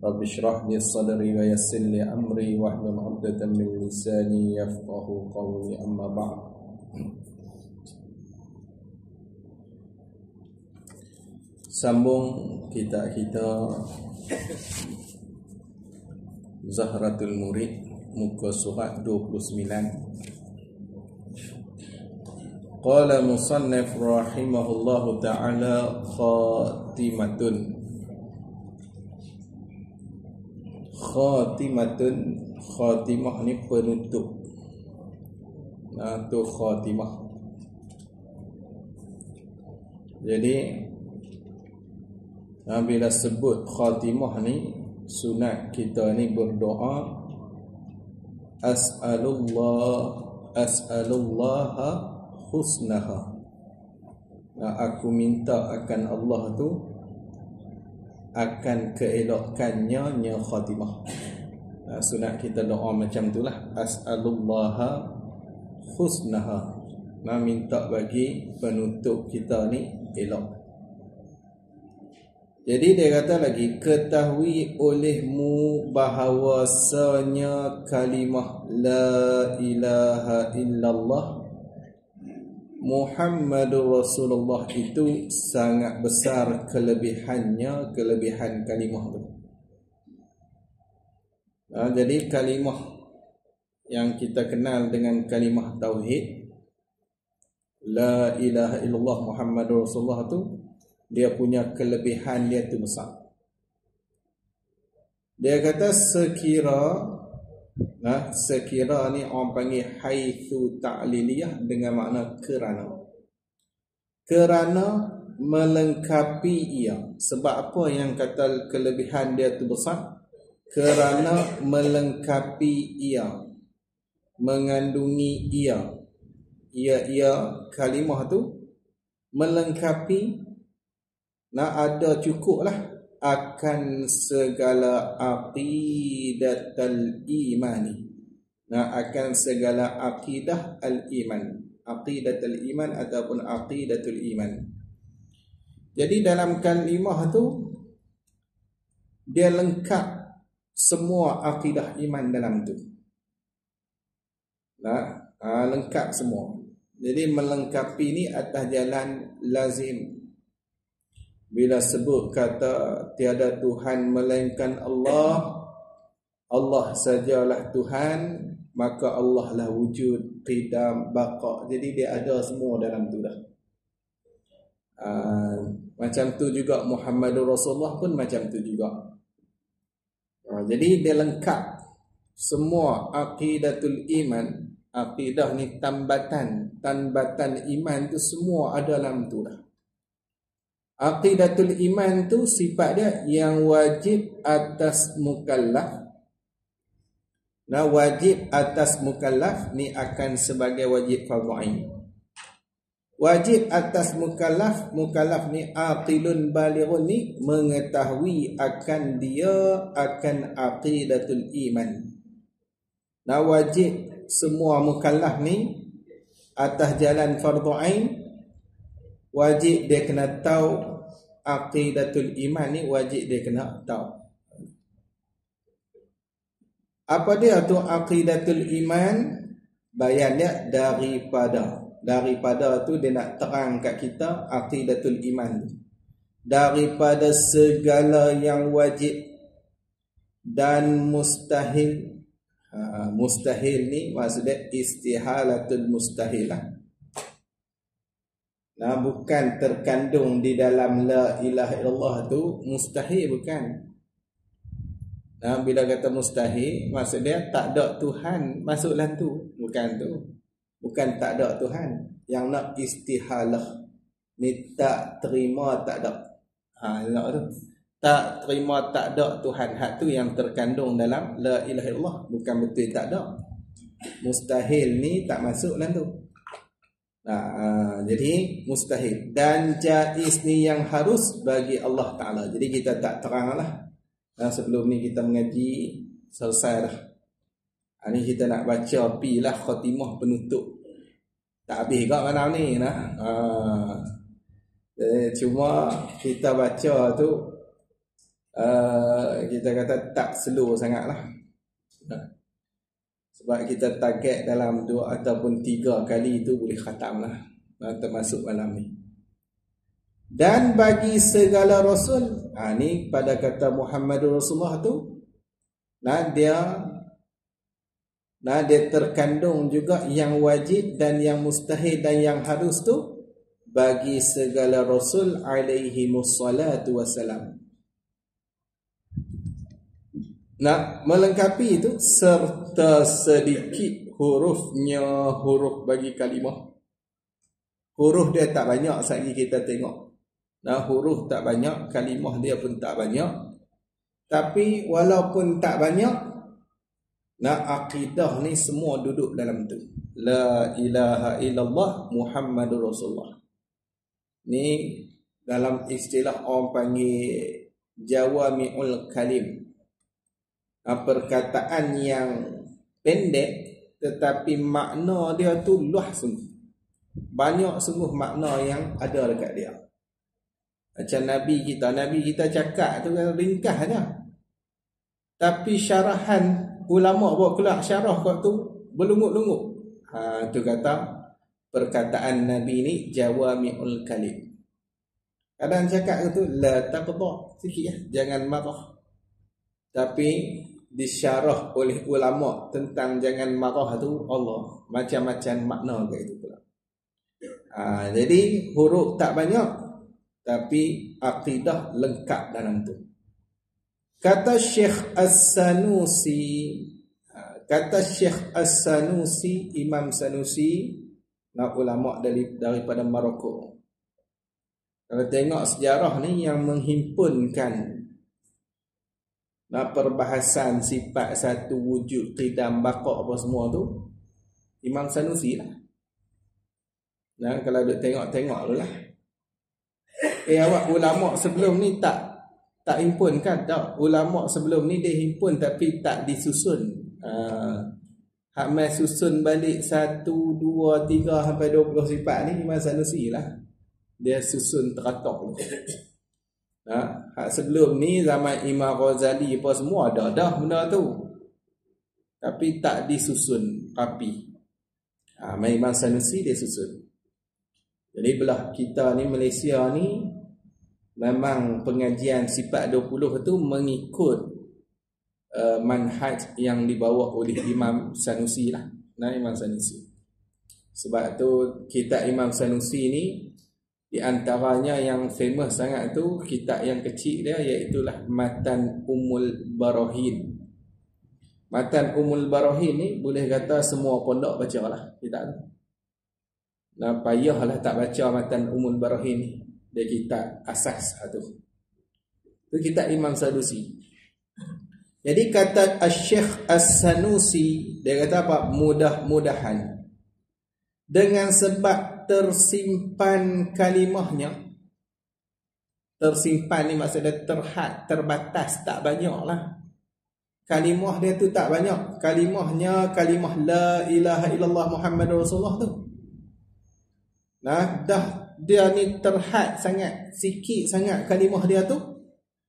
Rabbi shrah li sadri wa yassir li amri wahlul 'uqdatam min lisani yafqahu qawli. Amma ba'd. Sambung kita Zahratul Murid, muka surat 29. Qala musannif rahimahullahu ta'ala khatimatun. Khatimah ni penutup. Tu khatimah. Jadi bila sebut khatimah ni, sunat kita ni berdoa as'alullaha husnaha. Aku minta akan Allah tu akan keelokannya khatimah. Sunat kita doa macam itulah, as'alullaha husnaha. Minta bagi penutup kita ni elok. Jadi dia kata lagi, ketahui olehmu bahawasanya kalimah la ilaha illallah Muhammadur Rasulullah itu sangat besar kelebihan kalimah itu. Jadi kalimah yang kita kenal dengan kalimah tauhid, la ilaha illallah Muhammadur Rasulullah itu, dia punya kelebihan dia tu besar. Dia kata sekira ni orang panggil haitsu ta'liliyah dengan makna kerana melengkapi ia. Sebab apa yang kata kelebihan dia tu besar? Kerana melengkapi ia, mengandungi ia kalimah tu melengkapi, ada cukup lah akan segala aqidatul imani. Akan segala aqidah al-iman, aqidatul iman ataupun aqidatul iman. Jadi dalam kalimah tu dia lengkap semua aqidah iman dalam tu. Lengkap semua. Jadi melengkapi ni atas jalan lazim. Bila sebut kata tiada Tuhan melainkan Allah, Allah sajalah Tuhan, maka Allah lah wujud, qidam, baqa. Jadi dia ada semua dalam tu dah. Macam tu juga Muhammadur Rasulullah pun macam tu juga. Jadi dia lengkap semua aqidatul iman. Aqidah ni tambatan iman tu semua ada dalam tu dah. Aqidatul iman tu sifat dia yang wajib atas mukallaf. Wajib atas mukallaf ni akan sebagai wajib fardhu ain. Wajib atas mukallaf ni aqilun balighun ni mengetahui akan dia akan aqidatul iman. Wajib semua mukallaf ni atas jalan fardhu ain, wajib dia kena tahu aqidatul iman ni, wajib dia kena tahu. Apa dia tu aqidatul iman? Bayan dia daripada tu dia nak terang kat kita aqidatul iman. Daripada segala yang wajib dan mustahil. Mustahil ni maksudnya istihalatul mustahilah. Bukan terkandung di dalam la ilaha illallah tu mustahil, bukan. Bila kata mustahil, maksudnya tak ada Tuhan masuk dalam tu. Bukan tu. Bukan tak ada Tuhan. Yang nak istihalah ni tak terima tak ada. Tu. Tak terima tak ada Tuhan. Hak tu yang terkandung dalam la ilaha illallah. Bukan betul tak ada. Mustahil ni tak masuk dalam tu. Jadi mustahil. Dan jaiz ni yang harus bagi Allah Ta'ala. Jadi kita tak terang lah. Sebelum ni kita mengaji selesai dah. Ni kita nak baca pilah khatimah penutup. Tak habis kat malam ni cuma kita baca tu kita kata tak slow sangatlah. Sebab kita target dalam 2 ataupun 3 kali itu boleh khatam lah, termasuk malam ni. Dan bagi segala Rasul, ni pada kata Muhammadur Rasulullah tu, dia terkandung juga yang wajib dan yang mustahil dan yang harus tu bagi segala Rasul alaihi mussalatu wassalam. Melengkapi itu serta sedikit hurufnya, huruf bagi kalimah. Huruf dia tak banyak sekali kita tengok. Huruf tak banyak, kalimah dia pun tak banyak. Tapi walaupun tak banyak, akidah ni semua duduk dalam tu. La ilaha illallah Muhammadur Rasulullah. Ni dalam istilah orang panggil jawami'ul kalim. Perkataan yang pendek tetapi makna dia tu luas sungguh. Banyak sungguh makna yang ada dekat dia. Macam Nabi kita cakap tu kan ringkas aja. Tapi syarahan ulama buat kelak syarah kat tu berlungut-lungut. Tu kata perkataan Nabi ni jawami'ul kalim. Kadang cakap tu la taqdha sikit jangan marah. Tapi disyarah oleh ulama tentang jangan marah tu Allah macam-macam makna kat itu pula. Jadi huruf tak banyak tapi akidah lengkap dalam tu. Kata Syekh As-Sanusi, Imam Sanusi, ulama daripada Maroko. Kalau tengok sejarah ni yang menghimpunkan perbahasan sifat satu wujud qidam baqa apa semua tu Imam Sanusi lah. Kalau duk tengok dulu lah. Awak ulama sebelum ni tak himpunkan tak? Ulama sebelum ni dia himpun tapi tak disusun. Hak mai susun balik 1, 2, 3 sampai 20 sifat ni Imam Sanusi lah. Dia susun teratur. Hak sebelum ni zaman Imam Ghazali apa semua ada dah benda tu. Tapi tak disusun rapi. Imam Sanusi dia susun. Jadi belah kita ni Malaysia ni memang pengajian sifat 20 tu mengikut manhaj yang dibawa oleh Imam Sanusi lah. Imam Sanusi. Sebab tu kitab Imam Sanusi ni di antaranya yang famous sangat tu kitab yang kecil dia iaitulah Matan Ummul Barahin. Matan Ummul Barahin ni boleh kata semua pondok baca lah kitab tu. Payahlah tak baca Matan Ummul Barahin ni. Dia kitab asas tu. Itu kitab Imam Sanusi. Jadi kata Syekh As-Sanusi, dia kata apa? Mudah-mudahan dengan sebab tersimpan kalimahnya. Tersimpan ni maksudnya terbatas, tak banyak lah. Kalimah dia tu tak banyak. Kalimahnya kalimah la ilaha illallah Muhammadur Rasulullah tu. Dah dia ni terhad sangat, sikit sangat kalimah dia tu,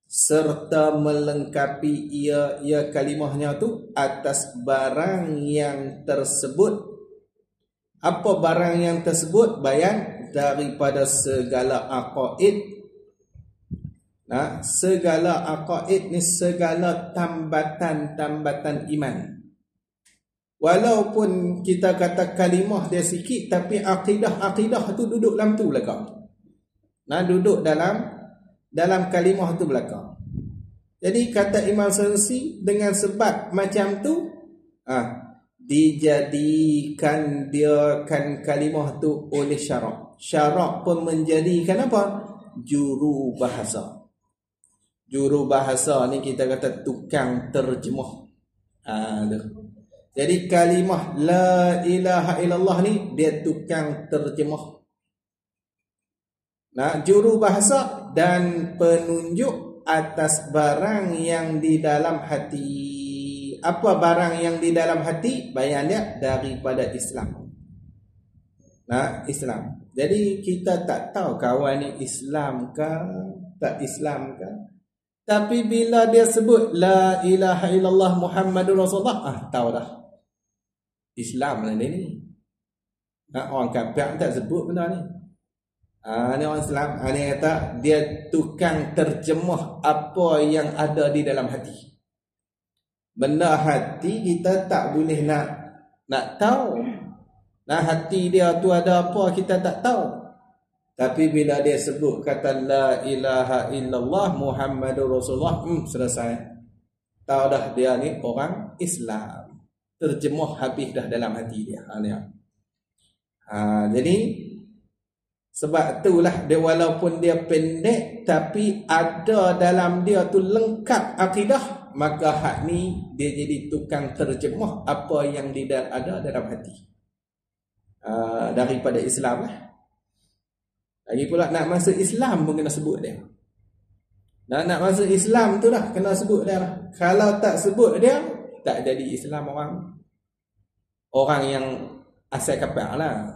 serta melengkapi ia kalimahnya tu atas barang yang tersebut. Apa barang yang tersebut? Bayan daripada segala aqaid. Segala aqaid ni segala tambatan-tambatan iman. Walaupun kita kata kalimah dia sikit, tapi akidah tu duduk dalam tu belakang. Duduk dalam kalimah tu belakang. Jadi kata Imam Sanusi, dengan sebab macam tu, dijadikan dia kan kalimah tu oleh syarak. Syarak pun menjadikan apa? Juru bahasa. Juru bahasa ni kita kata tukang terjemah. Jadi kalimah la ilaha illallah ni dia tukang terjemah. Juru bahasa dan penunjuk atas barang yang di dalam hati. Apa barang yang di dalam hati? Bayan dia daripada Islam. Islam. Jadi kita tak tahu kawan ni Islam ke tak Islam ke. Tapi bila dia sebut la ilaha illallah Muhammadur Rasulullah, tahu dah Islam lah dia ni. Orang kafir tak sebut benda ni. Ni orang Islam. Ni kata dia tukang terjemah apa yang ada di dalam hati. Benda hati kita tak boleh nak tahu. Nah, hati dia tu ada apa kita tak tahu. Tapi bila dia sebut kata la ilaha illallah Muhammadur Rasulullah, selesai. Tahu dah dia ni orang Islam. Terjemah habis dah dalam hati dia. Jadi sebab itulah dia walaupun dia pendek tapi ada dalam dia tu lengkap akidah, maka hak ni dia jadi tukang terjemah apa yang ada dalam hati. Daripada Islam lah. Lagi pula nak masuk Islam pun kena sebut dia. Nak masuk Islam tu dah kena sebut dia lah. Kalau tak sebut dia, tak jadi Islam orang yang asal kafir lah.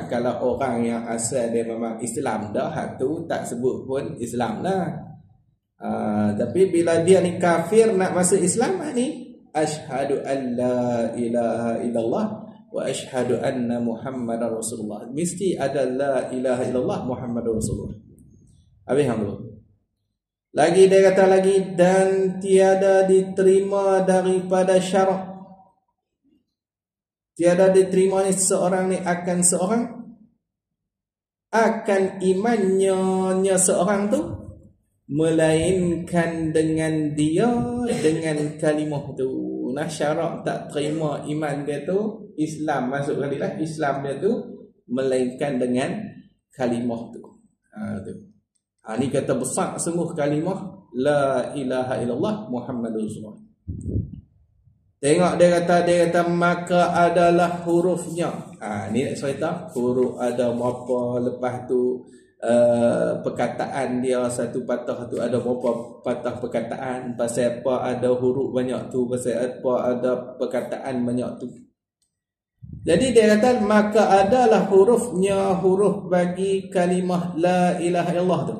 Kalau orang yang asal dia memang Islam dah, hak tu tak sebut pun Islam lah. Tapi bila dia ni kafir nak masuk Islam ni, asyhadu an la ilaha illallah wa asyhadu anna Muhammadar Rasulullah. Mesti ada la ilaha illallah Muhammadar Rasulullah. Habis hang dulu. Lagi dia kata lagi, dan tiada diterima daripada syarak. Tiada diterima ni seorang ni akan seorang, akan imannya seorang tu, melainkan dengan dia dengan kalimah tu. Syarak tak terima iman dia tu, Islam masuk kali lah, Islam dia tu melainkan dengan kalimah tu. Ni kata besar sungguh kalimah la ilaha illallah Muhammadur Rasulullah. Tengok dia kata maka adalah hurufnya. Ni nak cerita huruf ada berapa, lepas tu perkataan dia satu patah tu ada berapa patah perkataan, pasal apa ada huruf banyak tu, pasal apa ada perkataan banyak tu. Jadi dia kata maka adalah hurufnya huruf bagi kalimah la ilaha illallah tu.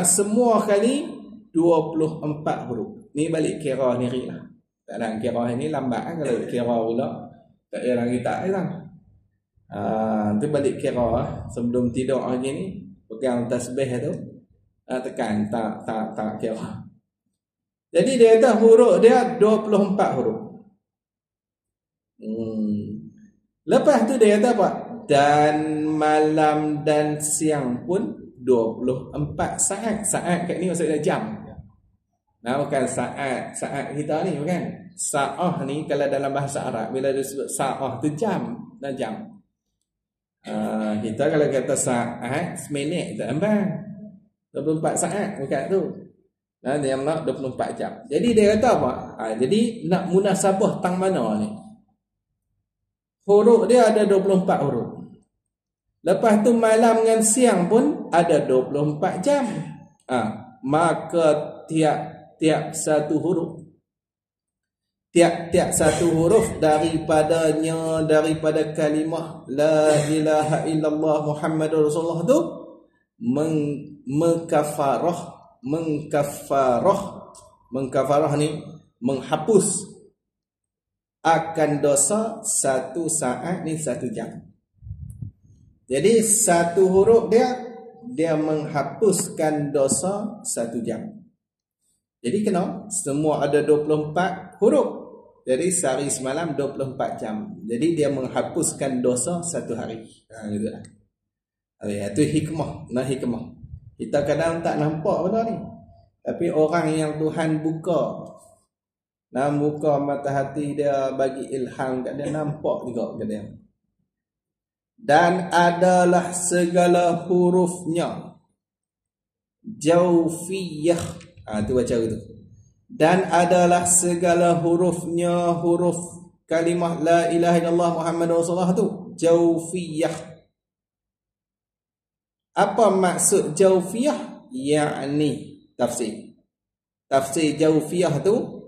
Semua kali 24 huruf. Ni balik kira ni lah. Tak ada kira ni lambat kan, kalau kira pula tak payah lagi tak kan. Tu balik kira sebelum tidur hari ni pegang tasbih tu, tekan tak kira. Jadi dia kata huruf dia 24 huruf. Lepas tu dia kata apa? Dan malam dan siang pun 24 saat. Saat kat ni maksudnya jam. Bukan saat kita ni, bukan. Sa'ah ni kalau dalam bahasa Arab bila disebut sa'ah tu jam, jam. Kita kalau kata saat seminit tak nampak. 24 saat bukan tu. Dia nak 24 jam. Jadi dia kata apa? Jadi nak munasabah tang mana ni? Huruf dia ada 24 huruf. Lepas tu malam dengan siang pun ada 24 jam. Maka tiap satu huruf, tiap satu huruf daripada kalimah la ilaha illallah Muhammadur Rasulullah tu mengkafarah ni menghapus akan dosa satu saat ni satu jam. Jadi satu huruf dia menghapuskan dosa satu jam. Jadi kena semua ada 24 huruf. Jadi sehari semalam 24 jam. Jadi dia menghapuskan dosa satu hari. Gitu lah. Itu hikmah. Hikmah. Kita kadang tak nampak benda ni. Tapi orang yang Tuhan buka mata hati dia, bagi ilham kat dia, nampak juga kat dia. Dan adalah segala hurufnya jawfiyah. Tu baca tu. Dan adalah segala hurufnya huruf kalimah la ilaha illallah Muhammadur Rasulullah tu jawfiyah. Apa maksud jawfiyah? Yakni tafsir jawfiyah tu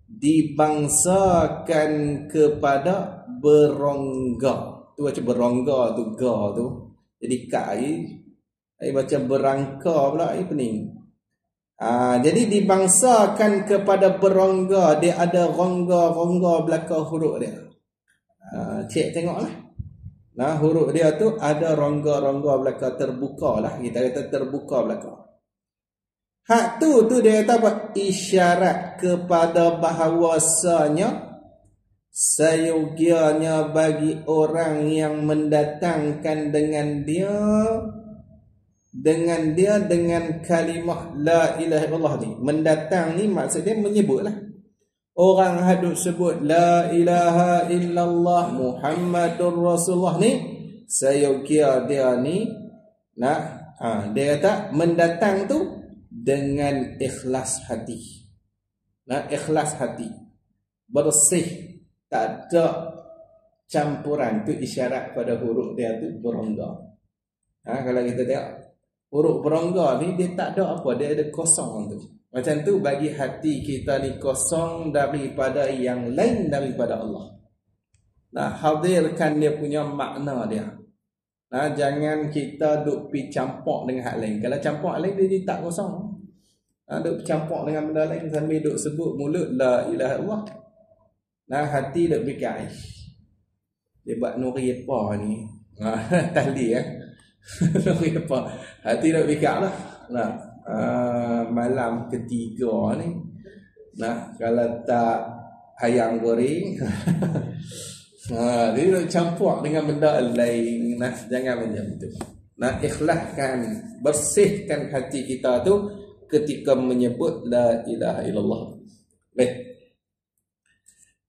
dibangsakan kepada berongga. Tu baca berongga tu, ga tu. Jadi ka ai baca berangka pula, ai pening. Jadi dibangsakan kepada berongga, dia ada rongga-rongga belakang huruf dia. Cek tengoklah. Nah, huruf dia tu ada rongga-rongga belakang, terbuka lah. Kita kata terbuka belakang. Hak tu dia kata apa? Isyarat kepada bahawasanya seyogianya bagi orang yang mendatangkan dengan kalimah la ilaha illallah ni. Mendatang ni maksudnya menyebutlah. Orang hadut sebut la ilaha illallah Muhammadur Rasulullah ni, seyogia dia ni dia kata mendatang tu dengan ikhlas hati. Ikhlas hati. Bersih, tak ada campuran, tu isyarat pada huruf dia tu berongga. Kalau kita tengok huruf berongga ni, dia tak ada apa, dia ada kosong tu. Macam tu bagi hati kita ni kosong daripada yang lain daripada Allah. Hadirkan dia punya makna dia. Jangan kita duk pi campur dengan hak lain. Kalau campur hak lain, dia tak kosong. Duk campur dengan benda lain sambil duk sebut mulut la ilaha illallah. Hati duk fikir, dia buat nuri apa ni? Tali nuri apa? Hati duk fikir lah. Malam ketiga ni, kalau tak ayam goreng, dia duk campur dengan benda lain. Jangan macam tu. Ikhlaskan, bersihkan hati kita tu ketika menyebut la ilaha illallah. Baik.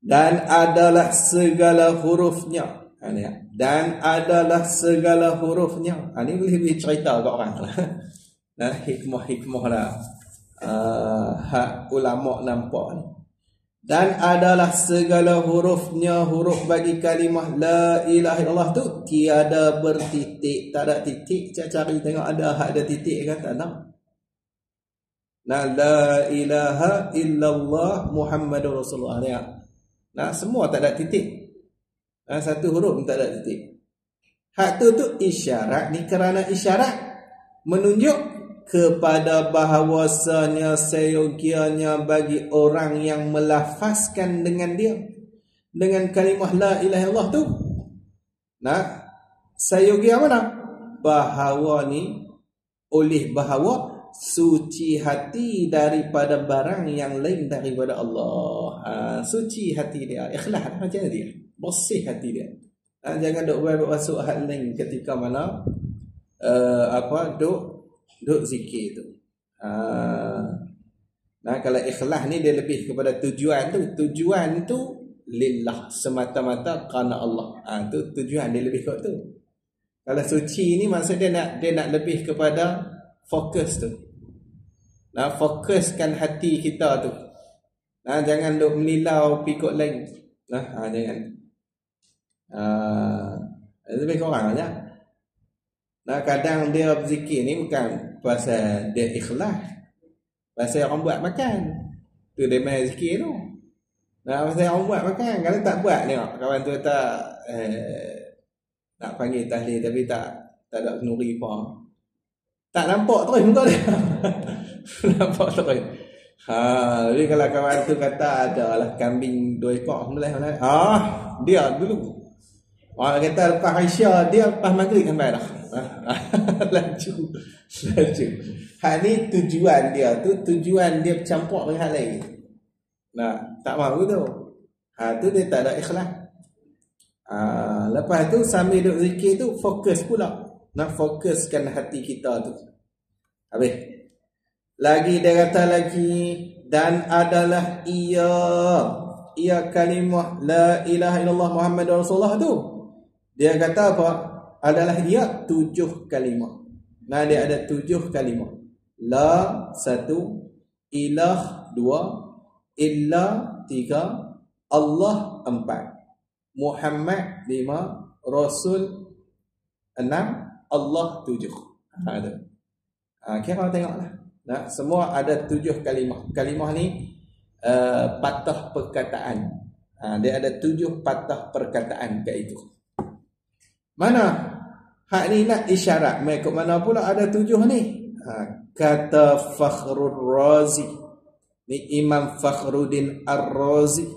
Dan adalah segala hurufnya. Dan adalah segala hurufnya. Ini boleh cerita kat orang lah. Hikmah-hikmah lah. Hak ulama nampak ni. Dan adalah segala hurufnya, huruf bagi kalimah la ilaha illallah tu tiada bertitik. Tak ada titik. Cari tengok ada hak ada titik kan? Tak ada. La ilaha illallah Muhammadur Rasulullah ni. Semua tak ada titik. Satu huruf pun tak ada titik. Hak tu isyarat ni, kerana isyarat menunjuk kepada bahawasanya seyogianya bagi orang yang melafazkan dengan dia, dengan kalimah la ilaha illallah tu, seyogia mana? Bahawa ni, oleh bahawa suci hati daripada barang yang lain daripada Allah. Suci hati dia, ikhlas macam dia, bersih hati dia. Jangan duk masuk hal lain ketika mana duk zikir tu. Kalau ikhlas ni dia lebih kepada tujuan tu. Tujuan tu lillah, semata-mata kerana Allah. Tu tujuan dia lebih kat tu. Kalau suci ni maksud dia nak lebih kepada fokus tu. Fokuskan hati kita tu. Jangan duk melilau pikut lain. Jangan. Lebih kurang aja. Kadang dia berzikir ni bukan pasal dia ikhlas, pasal orang buat makan. Tu dia main zikir tu. Pasal orang buat makan. Kalau tak buat ni, kawan tu tak nak panggil tahlil tapi tak ada nuri apa. Tak nampak terus muka dia. Nampak terus. Jadi kalau kawan tu kata adalah kambing 2 ekor sembelih, dia dulu. Orang kata lepas Aisyah, dia lepas maghrib sampai dah. Laju. Hal ni tujuan dia tu, tujuan dia bercampur dengan hal lain. Tak mahu tu. Tu dia tak ada ikhlas. Lepas tu sambil duduk zikir tu, fokus pula. Fokuskan hati kita tu. Habis. Lagi dia kata lagi, dan adalah ia kalimah la ilaha illallah Muhammadur Rasulullah tu. Dia kata apa? Adalah dia 7 kalimah. Dia ada 7 kalimah. La 1, ilah 2, illa 3, Allah 4, Muhammad 5, Rasul 6, Allah 7. Kira tengoklah. Semua ada 7 kalimah. Kalimah ni patah perkataan. Dia ada 7 patah perkataan kat itu. Mana? Hak ni nak isyarat. Mengikut mana pula ada 7 ni? kata Fakhrul Razi. Ni Imam Fakhruddin Ar-Razi.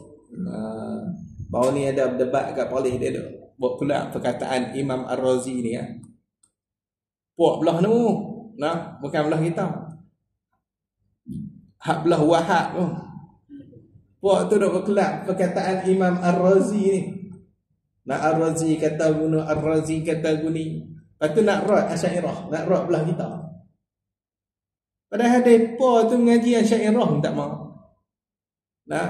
Baru ni ada debat kat polis dia tu. Buat pula perkataan Imam Ar-Razi ni ya. Puak belah tu. Nah, bukan belah kita. Hak belah Wahab tu. Puak tu duk berkelak perkataan Imam Ar-Razi ni. Nak Ar-Razi kata guna, Ar-Razi kata guni. Lepas tu nak rot Asy'ariyah, nak rot belah kita. Padahal mereka tu mengaji Asy'ariyah tak mau. Nah,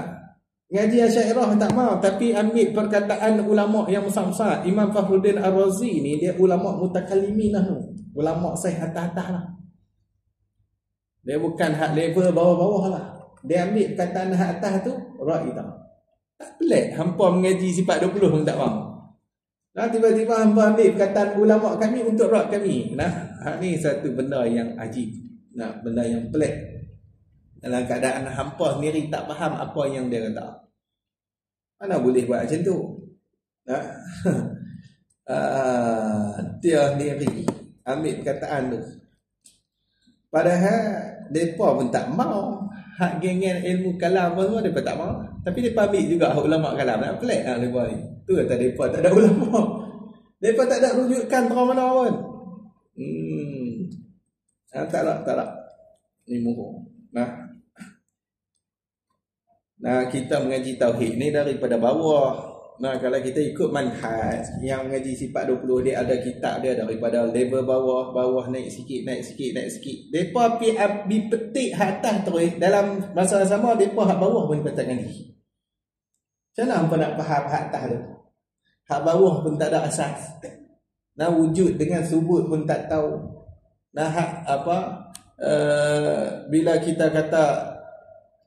ngaji Asy'ariyah tak mau, tapi ambil perkataan ulama yang besar-besar. Imam Fakhruddin Ar-Razi ni dia ulama mutakallimin lah tu. Ulama sahih atas-atas lah. Dia bukan hak level bawah-bawah lah. Dia ambil perkataan hak atas tu, rot kita. Tak pelik hampa mengaji sifat 20 pun tak faham. Nah, tiba-tiba hampa ambil perkataan ulama kami untuk rot kami. Nah, hak ni satu benda yang ajib. Nah, benda yang pelik. Dalam keadaan hampa sendiri tak faham apa yang dia kata. Mana boleh buat macam tu? Nah. Dia sendiri ambil perkataan tu. Padahal mereka pun tak mau. Hak geng-geng ilmu kalam pun mereka tak mau. Tapi mereka ambil juga hak ulama kalam. Nak pelik lah mereka ni. Tu kata mereka tak ada ulama. Mereka tak ada rujukan terang mana pun. Tak lah. Ni murung. Nah, kita mengaji tauhid ni daripada bawah. Nah, kalau kita ikut manhaj yang mengaji sifat 20, dia ada kitab dia daripada level bawah naik sikit. Depa pi petik hak atas terus dalam masa sama depa hak bawah pun patut ngaji. Macam mana hangpa nak faham hak atas tu? Hak bawah pun tak ada asas. Nah, wujud dengan subut pun tak tahu. Nah, hak apa bila kita kata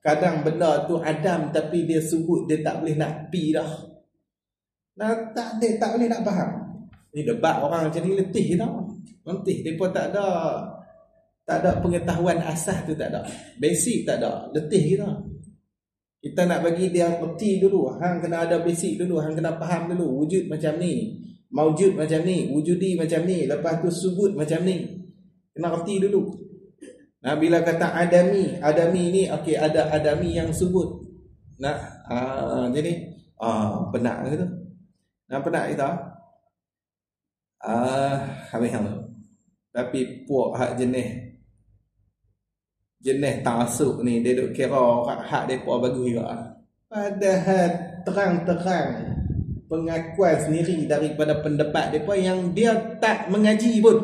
kadang benda tu adam tapi dia subut, dia tak boleh nak pi dah. Nah, tak boleh nak faham. Ni debat orang macam ni letih tau. Letih. Mereka tak ada pengetahuan asas tu, tak ada. Basic tak ada. Letih kita. Kita nak bagi dia reti dulu. Hang kena ada basic dulu. Hang kena faham dulu. Wujud macam ni. Maujud macam ni. Wujudi macam ni. Lepas tu subut macam ni. Kena reti dulu. Nah, bila kata adami. Adami ni, okey, ada adami yang subut. Nah, jadi, benar ke tu? Nah, penat kita. Habis yang tu. Tapi puak hak jenis ta'assub ni, dia duk kira hak depa bagus juga. Padahal terang-terang pengakuan sendiri daripada pendapat depa yang dia tak mengaji pun.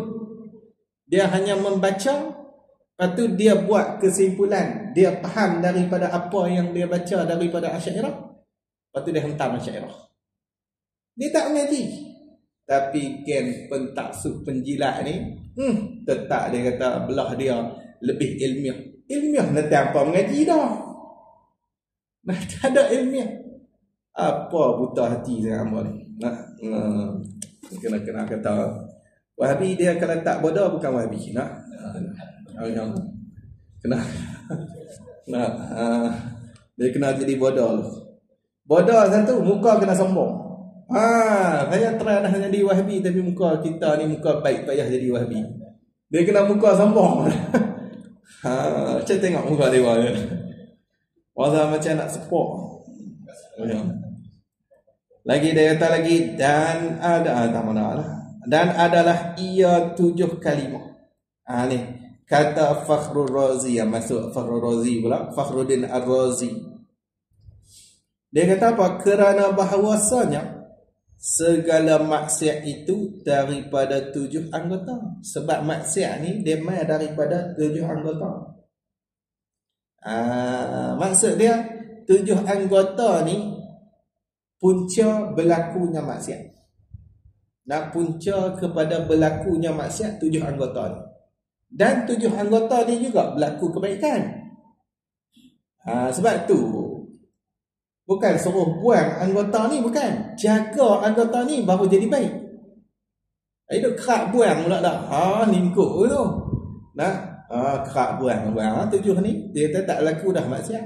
Dia hanya membaca, lepas tu dia buat kesimpulan. Dia faham daripada apa yang dia baca daripada Asy'ariyah. Lepas tu dia hentam Asy'ariyah. Dia tak mengaji. Tapi gen pentaksub penjilat ni, tetap dia kata belah dia lebih ilmiah. Ilmiah nanti apa mengaji dah. Nah, tak ada ilmiah. Apa buta hati sangat hamba ni. Kena kata Wahabi dia kalau tak bodoh bukan Wahabi. Dia kena jadi bodoh. Bodoh satu, muka kena sombong. Saya try dah jadi Wahabi tapi muka kita ni muka baik payah jadi Wahabi. Dia kena muka sombong. Macam tengok muka dia ni. Wala macam nak sepok. Lagi dia kata lagi dan ada tak mana lah. Dan adalah ia 7 kalimah. Ni kata Fakhrul Razi yang masuk Fakhrul Razi pula, Fakhruddin Ar-Razi. Dia kata apa? Kerana bahawasanya segala maksiat itu daripada 7 anggota. Sebab maksiat ni dia mai daripada 7 anggota. Maksud dia 7 anggota ni punca berlakunya maksiat. Dan punca kepada berlakunya maksiat 7 anggota ni. Dan 7 anggota ni juga berlaku kebaikan. Sebab tu bukan suruh buang anggota ni, bukan. Jaga anggota ni baru jadi baik. Itu kerak buang pula dah. Lingkup tu. Nah, kerak buang. 7 ni dia tak laku dah maksiat.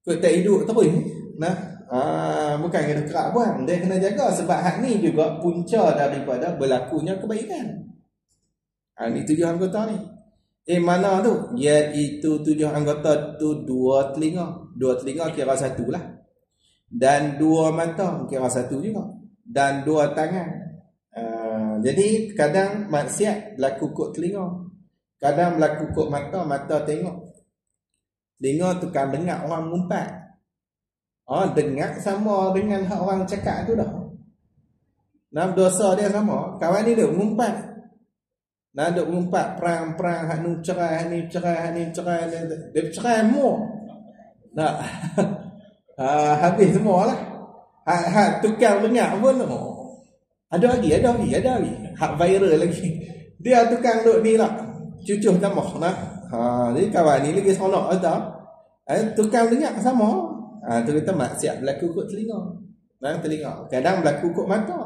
Kau tak hidup terus. Nah, bukan kena kerak buang. Dia kena jaga sebab hak ni juga punca daripada berlakunya kebaikan. Ni 7 anggota ni. Mana tu? Iaitu 7 anggota tu 2 telinga. 2 telinga kira satu lah. Dan 2 mata kira satu juga. Dan 2 tangan. Jadi kadang maksiat berlaku kok telinga. Kadang berlaku kok mata, mata tengok. Telinga tukang dengar orang mengumpat. Dengar sama dengan orang cakap tu dah. Dosa dia sama. Kawan ni dia mengumpat. Duk mengumpat perang-perang hak nu cerai, hak ni cerai, hak ni cerai. Dia cerai semua. Habis semua lah. Hak tukang dengar pun ada lagi. Hak viral lagi. Dia tukang duk ni lah. Cucuh tambah nak. Jadi kawan ni lagi seronok atau tukang dengar sama. Tu kita maksiat berlaku kot telinga. Telinga. Kadang berlaku kot mata.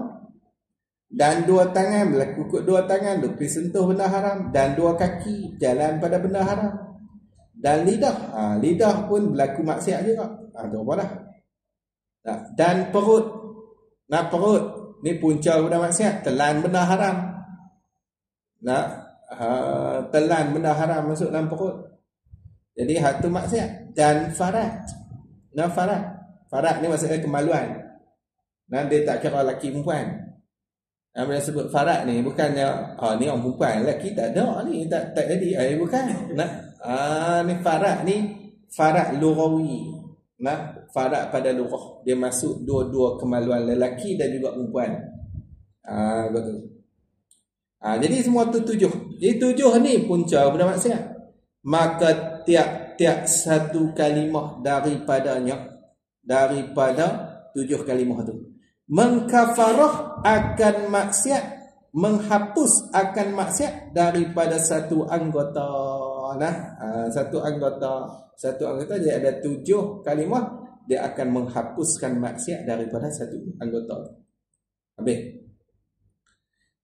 Dan 2 tangan berlaku kot 2 tangan duk pergi sentuh benda haram. Dan 2 kaki jalan pada benda haram. Dan lidah. Lidah pun berlaku maksiat juga. Tu apa dah. Dan perut. Perut ni punca benda maksiat. Telan benda haram. Telan benda haram masuk dalam perut. Jadi hak tu maksiat. Dan farad. Farad ni maksudnya kemaluan. Dia tak kira lelaki perempuan. Bila sebut farad ni bukannya ni orang perempuan, lelaki tak ada ni, tak jadi. Bukan. Ni farad ni farad lughawi. Farad pada lughah. Dia masuk dua-dua kemaluan lelaki dan juga perempuan. Betul. Jadi semua tu 7. Jadi 7 ni punca benda maksiat. Maka tiap satu kalimah daripada 7 kalimah tu mengkafarah akan maksiat, menghapus akan maksiat daripada satu anggota. Satu anggota dia ada 7 kalimah, dia akan menghapuskan maksiat daripada satu anggota. Habis.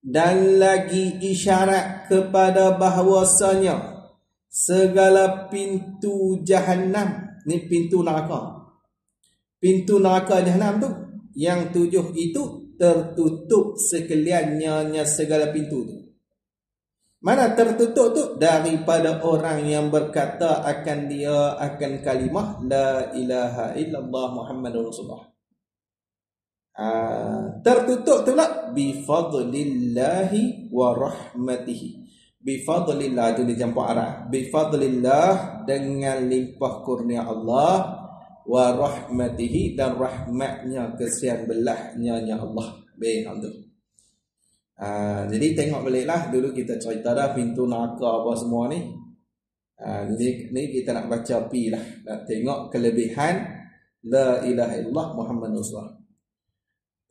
Dan lagi isyarat kepada bahawasanya segala pintu Jahannam, ni pintu neraka. Pintu neraka Jahannam tu yang 7 itu tertutup sekaliannya segala pintu tu. Mana tertutup tu? Daripada orang yang berkata akan kalimah la ilaha illallah Muhammadur Rasulullah. Tertutup tu lah bifadlillahi wa rahmatihi. Bifadlillah tu di jampu arah. Bifadlillah dengan limpah kurnia Allah, wa rahmatihi dan rahmatnya, kesian belahnya Allah. Jadi tengok baliklah dulu kita cerita dah pintu neraka apa semua ni. Jadi ni kita nak baca pi lah, nak tengok kelebihan la ilaha illallah Muhammadur Rasulullah.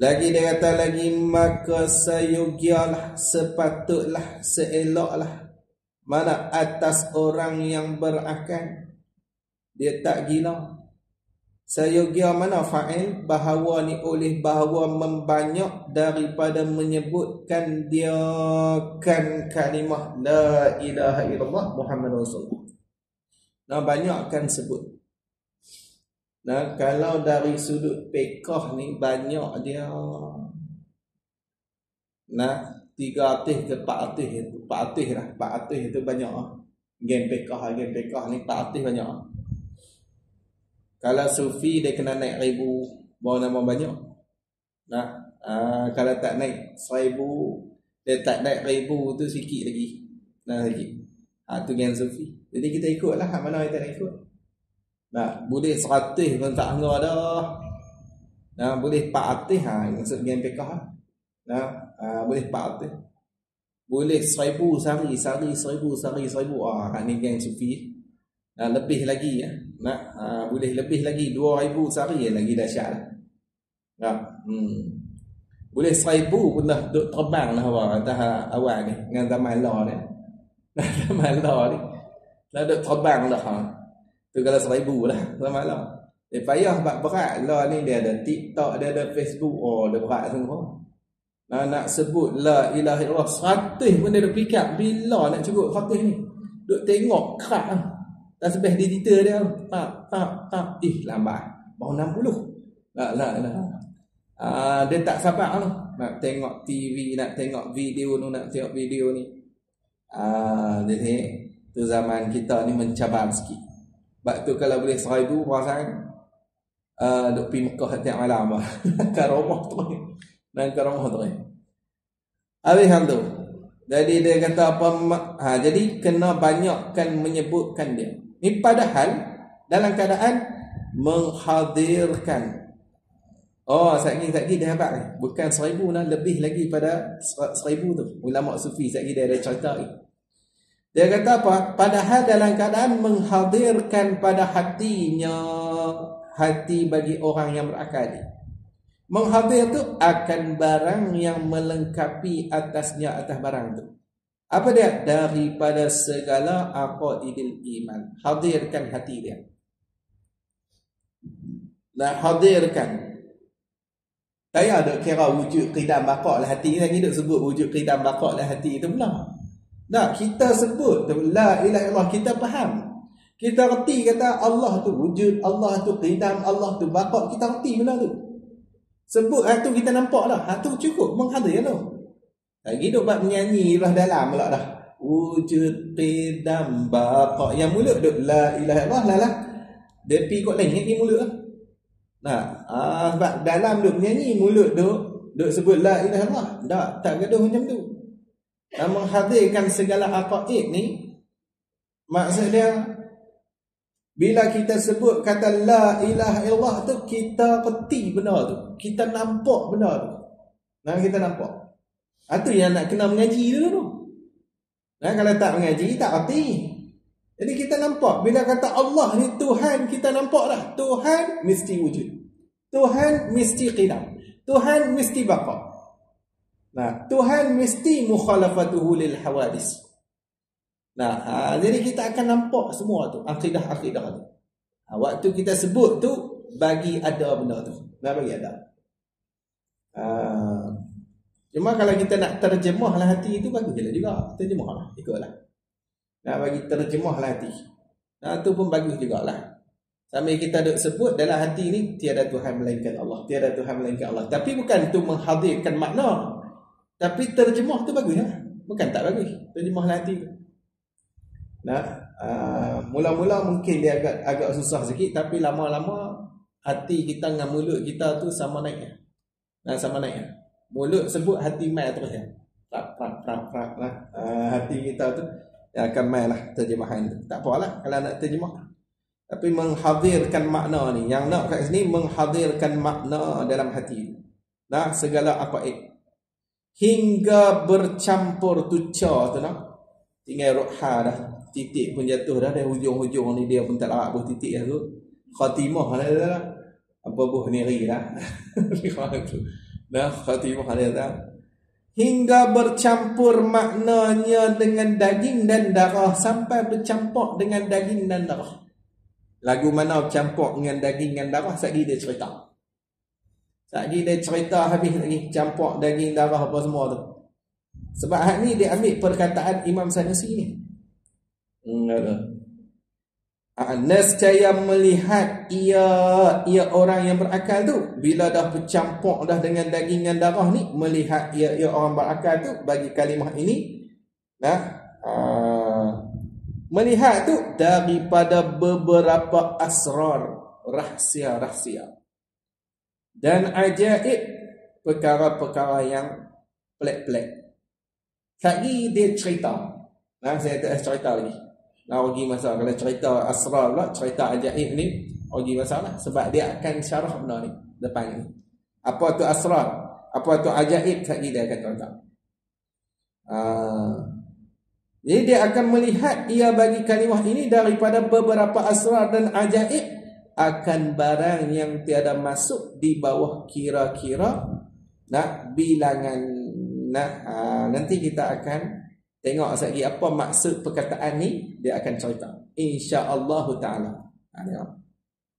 Lagi dia kata lagi, maka sayugialah, sepatutlah, seeloklah mana atas orang yang berakal dia tak gila. Sayugia mana fa'il bahawa ni oleh bahawa membanyak daripada menyebutkan dia kan kalimah la ilaha illallah Muhammadur Rasulullah. Banyakkan sebut. Kalau dari sudut fiqh ni banyak dia 300 ke 400 itu. 400 lah. 400 itu banyak. Game fiqh ni 400 banyak. Kalau sufi dia kena naik 1000 baru nama banyak. Kalau tak naik 1000, dia tak naik 1000 tu sikit lagi. Sikit. Tu game sufi. Jadi kita ikutlah hak mana kita nak ikut. Boleh 100 pun tak anggar dah. Boleh 400 maksud game fiqh. Boleh 400. Boleh 1000 sehari 1000. Hak ni game sufi. Lebih lagi boleh lebih lagi 2000 sehari lagi dahsyat lah. Boleh 1000 pun dah duk terbang lah atas awal ni dengan zaman law ni. Zaman law ni dah duk terbang dah. Tu kalau 1000 lah zaman law. Payah berat law ni, dia ada TikTok, dia ada Facebook. Dia berat semua. Nak sebut la ilaha illallah 100 pun dia duk fikir bila nak cukup 100 ni. Duk tengok kerak lah. Tasbih digital dia lambat baru 60. Dia tak sabar nak tengok TV, nak tengok video ni. Jadi Tu zaman kita ni mencabar sikit. Sebab tu kalau boleh 1,000 perasaan duk pergi Mekah tiap malam lah. Karamah tu. Dan karamah tu. Habis tu. Jadi dia kata apa? Jadi kena banyakkan menyebutkan dia. Ni padahal dalam keadaan menghadirkan. Oh, satgi dia hebat ni. Bukan 1,000 lah, lebih lagi pada 1,000 tu. Ulama sufi satgi dia ada cerita ni. Dia kata apa? Padahal dalam keadaan menghadirkan pada hatinya, hati bagi orang yang berakal. Menghadir tu akan barang yang melengkapi atasnya atas barang tu. Apa dia? Daripada segala aqaidil iman. Hadirkan hati dia. Nah, hadirkan. Saya ada kira wujud qidam baqa' lah hati lagi duk sebut wujud qidam baqa' lah hati itu pula. Nah, kita sebut la ilaha illallah, kita faham. Kita reti kata Allah tu wujud, Allah tu qidam, Allah tu baqa', kita reti benda tu. Sebut tu kita nampak dah. Tu cukup menghadir tu. Lagi duk buat menyanyi lah dalam pula dah. Wujud qidam baqa'. Yang mulut duk la ilaha illallah lah. Dia pi kot lain lagi mulut lah. Nah, sebab dalam duk menyanyi mulut duk sebut la ilaha illallah. Tak gaduh macam tu. Menghadirkan segala aqaid ni maksud dia bila kita sebut kata la ilaha illallah tu kita reti benda tu. Kita nampak benda tu. Nah, kita nampak. Itu yang nak kena mengaji dulu tu. Nah, kalau tak mengaji tak reti. Jadi kita nampak bila kata Allah ni Tuhan, kita nampak dah. Tuhan mesti wujud. Tuhan mesti qidam. Tuhan mesti baqa'. Nah, Tuhan mesti mukhalafatuhu lil hawadis. Nah, jadi kita akan nampak semua tu, akidah-akidah tu. Waktu kita sebut tu bagi ada benda tu. Nah, bagi ada. Cuma kalau kita nak terjemahlah hati itu baguslah juga. Terjemahlah, ikutlah. Nak bagi terjemahlah hati. Tu pun bagus jugalah. Sambil kita duk sebut dalam hati ni tiada Tuhan melainkan Allah, tiada Tuhan melainkan Allah. Tapi bukan tu menghadirkan makna. Tapi terjemah tu bagus lah. Bukan tak bagus. Terjemahlah hati tu. Nah, mula-mula mungkin dia agak susah sikit, tapi lama-lama hati kita dengan mulut kita tu sama naiknya. Sama naiknya. Mulut sebut hati mai terus ya. Prak lah. Hati kita tu akan mai lah terjemahan tu. Tak apalah kalau nak terjemah. Tapi menghadirkan makna ni. Yang nak kat sini menghadirkan makna dalam hati. Nah, segala aqaid. Hingga bercampur tuca tu nak. Tinggal ruha dah. Titik pun jatuh dah. Dari hujung-hujung ni dia pun tak larat buh titik dah tu. Khatimah dah. Apa buh niri dah. Nah, khatimah dah. Hingga bercampur maknanya dengan daging dan darah. Sampai bercampur dengan daging dan darah. Lagu mana bercampur dengan daging dan darah, sekali dia cerita. Sekali dia cerita habis lagi. Campur daging, darah apa semua tu. Sebab hal ni dia ambil perkataan Imam Sanusi ni. Nescaya melihat ia orang yang berakal tu bila dah bercampur dah dengan daging dan darah ni, melihat ia orang berakal tu bagi kalimah ini. Melihat tu daripada beberapa asrar, rahsia-rahsia dan ajaib, perkara-perkara yang pelik-pelik. Lagi dia cerita. Saya tak cerita lagi. Bagi masalah kalau cerita asrar pula, cerita ajaib ni bagi masalah sebab dia akan syarah benda ni depan ni. Apa tu asrar? Apa tu ajaib? Lagi dia akan cerita. Jadi dia akan melihat ia bagi kalimah ini daripada beberapa asrar dan ajaib akan barang yang tiada masuk di bawah kira-kira bilangan. Nanti kita akan tengok lagi apa maksud perkataan ni, dia akan cerita insya-Allah taala.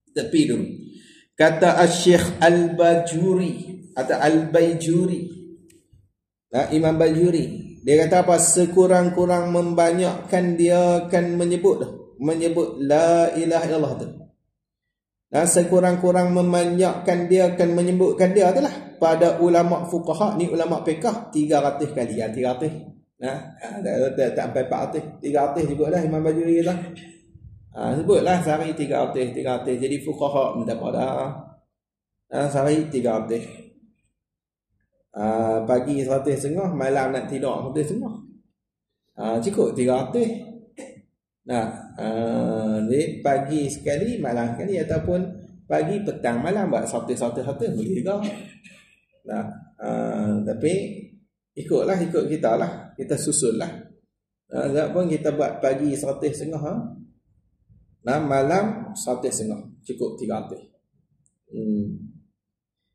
Tapi dulu kata Asy-Syaikh Al-Bajuri atau Al-Baijuri, Imam Bajuri, dia kata apa? Sekurang-kurang membanyakkan dia akan menyebut la ilaha illallah tu. Sekurang-kurang membanyakkan dia akan menyebutkan dia adalah pada ulama fuqaha ni, ulama fiqh 300 kali. 300 Tak sampai 400, 300 jugalah Imam Bajuri kata. Sebutlah sehari 300. Jadi fuqaha minta pada sehari 300. Pagi 100.5, malam nak tidur 100.5. Cukup 300. Jadi pagi sekali, malam sekali, ataupun pagi, petang, malam buat 100 boleh juga. Tapi ikut kita lah, kita susun lah. Pun kita buat pagi 100.5, malam 100.5, cukup 300.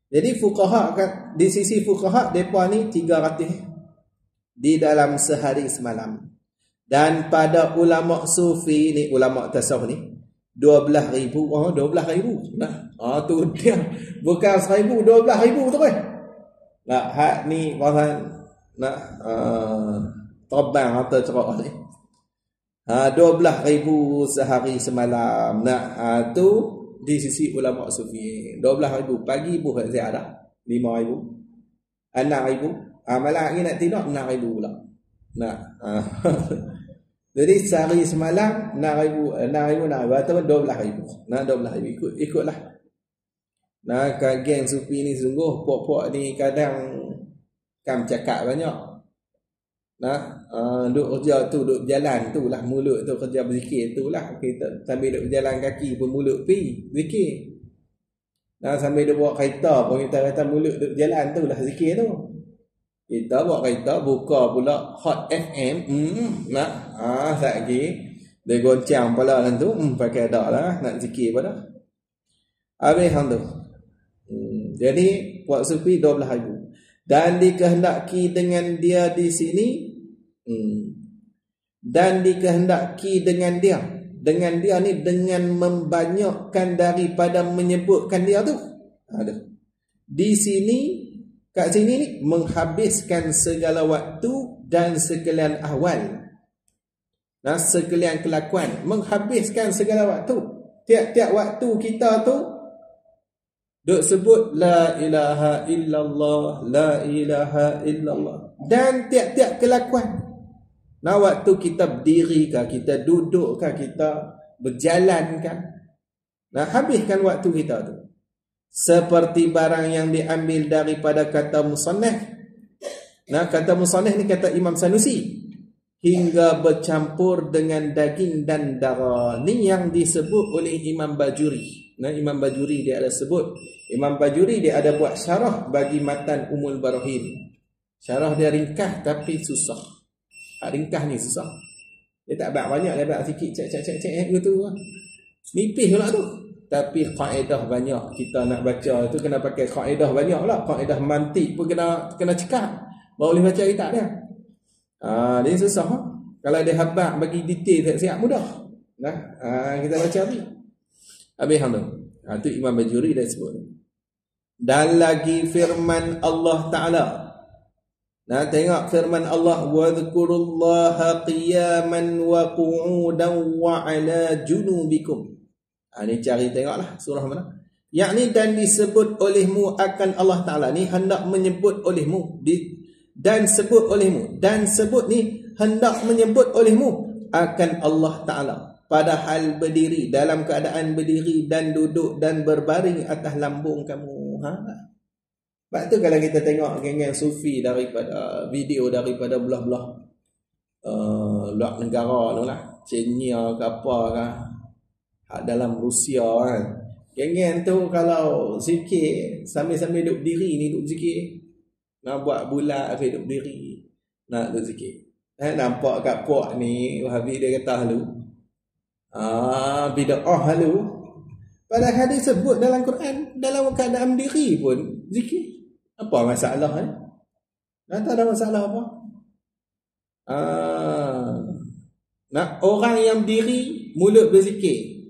Jadi fuqaha kan, di sisi fuqaha depa ni 300 di dalam sehari semalam. Dan pada ulama sufi ni, ulama tasawuf ni 12,000. 12,000. Tu dia. Bukan 1,000, 12,000 tu kan. Hak ni bahan terbang atau cerak ni. 12,000 sehari semalam. Tu di sisi ulama sufi. 12,000 pagi buat ziarah 5,000. 6,000. Malam lagi nak tidur 6,000 pula. Jadi sehari semalam 6,000 ataupun 12,000. 12,000 ikutlah. Geng sufi ni sungguh pok-pok ni kadang kan cakap banyak. Duk kerja tu, duk berjalan tu lah, mulut tu kerja berzikir tu lah. Kita sambil duk berjalan kaki pun mulut pi zikir. Sambil duk bawa kereta pun kita kata mulut duk berjalan tu lah zikir tu. Kita bawa kereta buka pula Hot FM. Lagi dia goncang pula lah tu. Pakai dak lah nak zikir pada. Habis hang tu. Jadi puak sufi 12,000. Dan dikehendaki dengan dia di sini. Dan dikehendaki dengan dia ni dengan membanyakkan daripada menyebutkan dia tu. Di sini, kat sini ni menghabiskan segala waktu dan sekalian ahwal. Sekalian kelakuan, menghabiskan segala waktu. Tiap-tiap waktu kita tu duk sebut la ilaha illallah, la ilaha illallah. Dan tiap-tiap kelakuan. Waktu kita berdiri kah, kita duduk kah, kita berjalan kah, habiskan waktu kita tu. Seperti barang yang diambil daripada kata musannaf. Kata musannaf ni kata Imam Sanusi. Hingga bercampur dengan daging dan darah. Ni yang disebut oleh Imam Bajuri. Imam Bajuri dia ada sebut. Imam Bajuri dia ada buat syarah bagi matan Ummul Barahin. Syarah dia ringkas tapi susah. Ringkas ni susah. Dia tak banyak, dia buat sikit cek gitu. Nipis pula tu. Tapi kaedah banyak kita nak baca tu kena pakai kaedah banyak lah. Kaedah mantik pun kena cekap. Baru boleh baca kitab dia. Dia susah. Kalau dia habaq bagi detail siap mudah. Kita baca ni. Habis hang tu. Tu Imam Bajuri dah sebut. Dan lagi firman Allah Ta'ala. Tengok firman Allah. Wadhkurullaha qiyaman wa qu'udan wa ala junubikum. Ni cari tengoklah surah mana. Yakni dan disebut olehmu akan Allah Ta'ala. Ni hendak menyebut olehmu. Dan sebut olehmu. Dan sebut ni hendak menyebut olehmu akan Allah Ta'ala. Padahal berdiri, dalam keadaan berdiri dan duduk dan berbaring atas lambung kamu. Sebab tu kalau kita tengok geng-geng sufi daripada video daripada belah-belah luar negara tu lah, China ke apa ke, dalam Rusia kan, geng-geng tu kalau zikir sambil-sambil duduk berdiri ni duduk zikir, nak buat bulat habis duduk berdiri nak duduk zikir. Nampak kat puak ni Wahabi dia kata halu bid'ah halu, padahal hadis sebut dalam Quran dalam keadaan berdiri pun zikir. Apa masalah tak ada masalah apa. Orang yang berdiri mulut berzikir,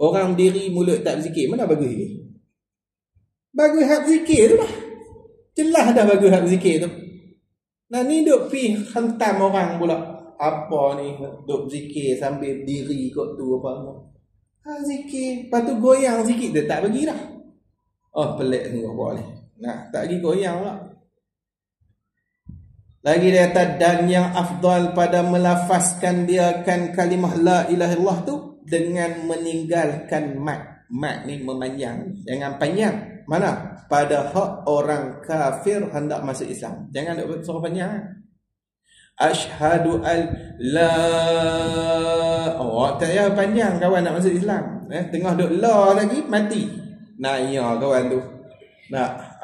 orang berdiri mulut tak berzikir, mana bagus zikir? Bagus hak zikir tu lah. Jelas dah bagus hak zikir tu. Ni duk pi hentam orang pula. Apa ni duk zikir sambil berdiri kot tu apa. Zikir, lepas tu goyang sikit dia tak bagi dah. Pelik tengok buat ni. Tak lagi goyang pula. Lagi dia kata dan yang afdal pada melafazkan dia kan kalimah la ilaha illallah tu dengan meninggalkan mat. Mat ni memanjang, jangan panjang. Mana? Pada hak orang kafir hendak masuk Islam. Jangan nak suruh panjang. Asyhadu an la. Oh, tak payah panjang kawan nak masuk Islam. Tengah duk la lagi mati. Nah, ya kawan tu. Nak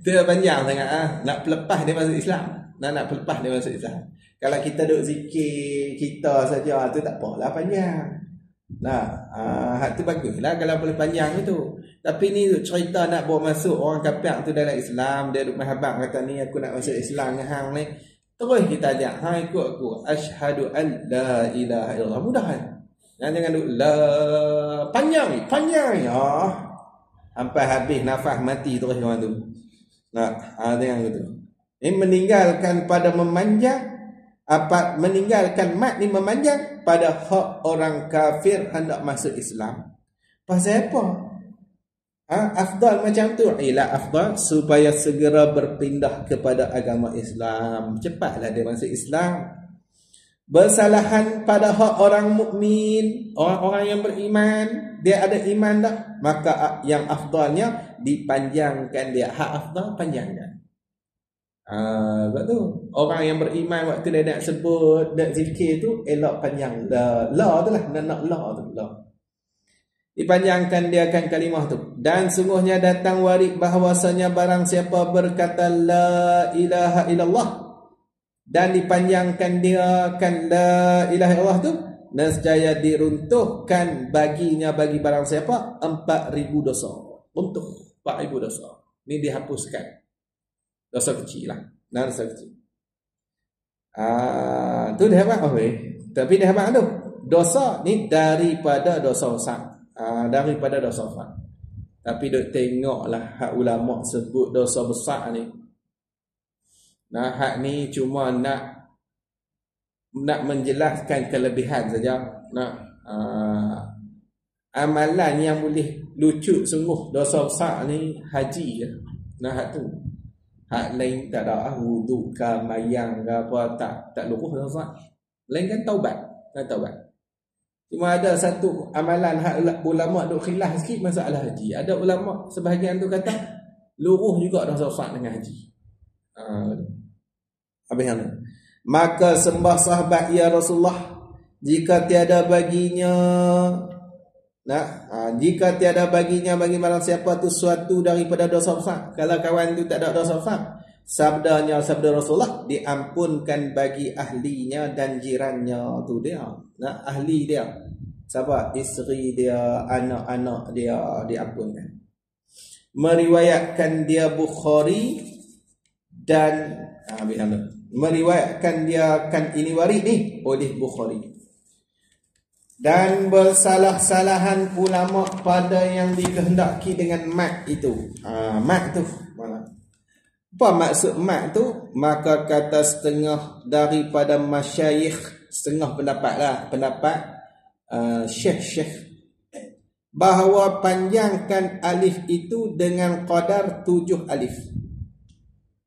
tak panjang sangat nak pelepah dia masuk Islam. Nak pelepah dia masuk Islam. Kalau kita duk zikir kita saja tu tak apalah panjang. Hak tu baguslah kalau boleh panjang itu. Tapi ni tu cerita nak bawa masuk orang kafir tu dalam Islam, dia duk mahabang kata ni aku nak masuk Islam dengan hang ni. Terus kita ajak, hang ikut aku. Asyhadu an la ilaha illallah. Mudah kan? Jangan duk la panjang ya. Sampai habis nafas mati terus orang tu. Jangan gitu. Ini meninggalkan pada memanjang meninggalkan mat ni memanjang pada hak orang kafir hendak masuk Islam. Pasal apa? Afdal macam tu. Afdal supaya segera berpindah kepada agama Islam. Cepatlah dia masuk Islam. Bersalahan pada hak orang mukmin, orang-orang yang beriman, dia ada iman dah, maka yang afdalnya dipanjangkan dia. Hak afdal panjangkan. Sebab tu orang yang beriman waktu dia nak sebut, nak zikir tu elok panjang la tu lah, nak la tu la. Dipanjangkan dia akan kalimah tu. Dan sungguhnya datang warid bahawasanya barang siapa berkata la ilaha illallah dan dipanjangkan dia kan la ilaha illallah tu, nescaya diruntuhkan baginya bagi barang siapa 4,000 dosa. Runtuh 4,000 dosa. Ni dihapuskan. Dosa kecil lah. Dosa kecil. Tu dia hebat tapi dia hebat tu. Dosa ni daripada dosa besar. Daripada dosa besar. Tapi duk tengoklah hak ulama sebut dosa besar ni. Hak ni cuma nak menjelaskan kelebihan saja. Amalan yang boleh lucu sungguh dosa besar ni haji je. Hak tu. Hak lain tak ada wuduk ke mayang ke apa tak luruh dosa. Lain kan taubat. Taubat. Cuma ada satu amalan hak ulama duk khilaf sikit masalah haji. Ada ulama sebahagian tu kata luruh juga dosa besar dengan haji. Habis yang maka sembah sahabat ya Rasulullah jika tiada baginya jika tiada baginya bagi barang siapa tu suatu daripada dosa besar. Kalau kawan tu tak ada dosa besar, sabda Rasulullah diampunkan bagi ahlinya dan jirannya tu dia. Ahli dia siapa? Isteri dia, anak-anak dia diampunkan. Meriwayatkan dia Bukhari dan meriwayatkan dia kan ini warid ni oleh Bukhari. Dan bersalah-salahan ulama pada yang dikehendaki dengan mat itu. Mat tu mana? Apa maksud mat tu? Maka kata setengah daripada masyayikh, setengah pendapat syekh bahawa panjangkan alif itu dengan qadar 7 alif.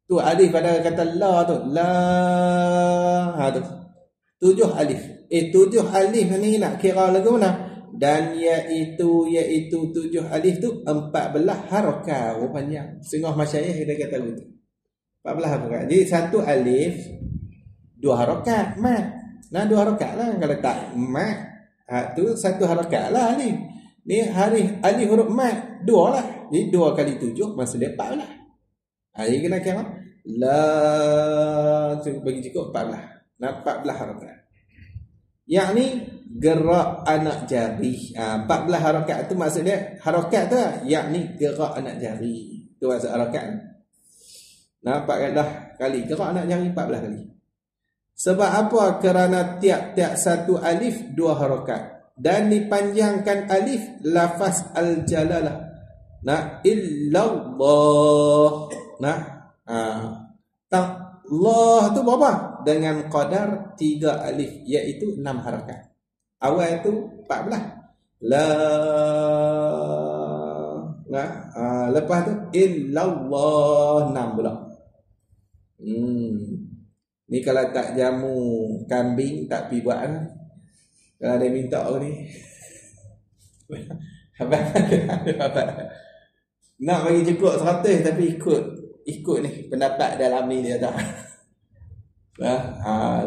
Tu alif pada kata la tu. La tu. 7 alif. 7 alif ni nak kira lagu mana? Dan iaitu 7 alif tu 14 harakat panjang. Setengah masyayikh dia kata begitu. 14 harakat. Jadi satu alif 2 harakat mat. 2 harakat lah. Kalau tak mat tu 1 harakat lah alif. Ni alif huruf mat 2 lah. Jadi 2 kali 7 maksud dia 14. Jadi kena kira la bagi cukup 14. 14 harakat. Yang ni gerak anak jari. 14 harakat tu maksud dia harakat tu yakni gerak anak jari. Tu maksud harakat. Nampak dah kali gerak anak jari 14 kali. Sebab apa? Kerana tiap-tiap satu alif 2 harakat dan dipanjangkan alif lafaz al-jalalah. Illallah. Allah tu berapa? Dengan qadar 3 alif iaitu 6 harakat. Awal tu 14. Lepas tu illallah 6 pula. Ni kalau tak jamu kambing tak pi buat lah. Kalau dia minta aku ni. Abang nak bagi cukup 100 tapi ikut ni pendapat dalam ni dia tak.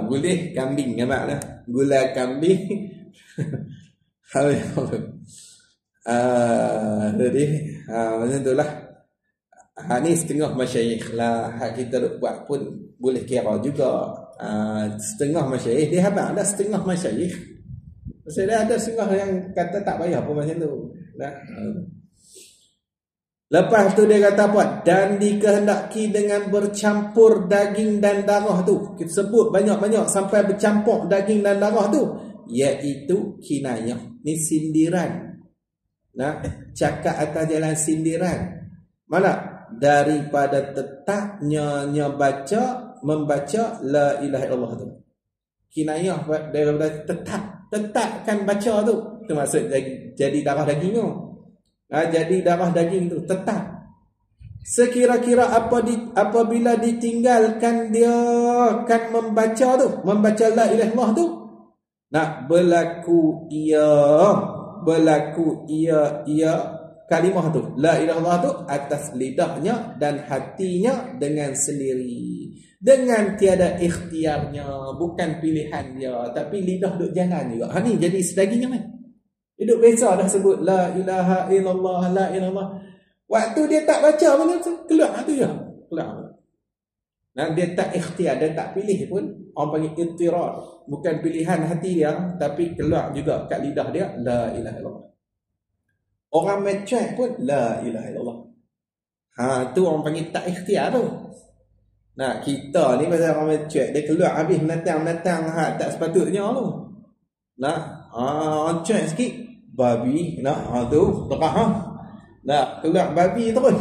Boleh kambing nampak lah. Gula kambing. Jadi macam tu lah. Ni setengah masyayikh lah. Kita buat pun boleh kira juga. Setengah masyayikh dia habaq dah setengah masyayikh. Maksudnya ada setengah yang kata tak payah pun macam tu. Lepas tu dia kata apa? Dan dikehendaki dengan bercampur daging dan darah tu. Kita sebut banyak-banyak sampai bercampur daging dan darah tu. Iaitu kinayah. Ni sindiran. Cakap atas jalan sindiran. Mana? Daripada tetapnya membaca la ilaha illallah tu. Kinayah daripada tetapkan baca tu. Itu maksud jadi darah daging tu. Jadi darah daging tu tetap. Sekira-kira apabila ditinggalkan dia akan membaca la ilaha illallah tu. Berlaku ia kalimah tu la ilaha illallah tu atas lidahnya dan hatinya dengan sendiri, dengan tiada ikhtiarnya, bukan pilihan dia, tapi lidah duk jalan juga. Ni jadi sedagingnya kan. Hidup biasa dah sebut la ilaha illallah, la ilallah. Waktu dia tak baca mana keluar tu je. Keluar. Dia tak ikhtiar, dia tak pilih pun. Orang panggil intirar. Bukan pilihan hati dia, tapi keluar juga kat lidah dia la ilaha illallah. Orang mencet pun la ilaha illallah. Tu orang panggil tak ikhtiar tu. Kita ni pasal orang mencet, dia keluar habis menatang tak sepatutnya tu. Orang cek sikit babi tu terah keluar babi terus.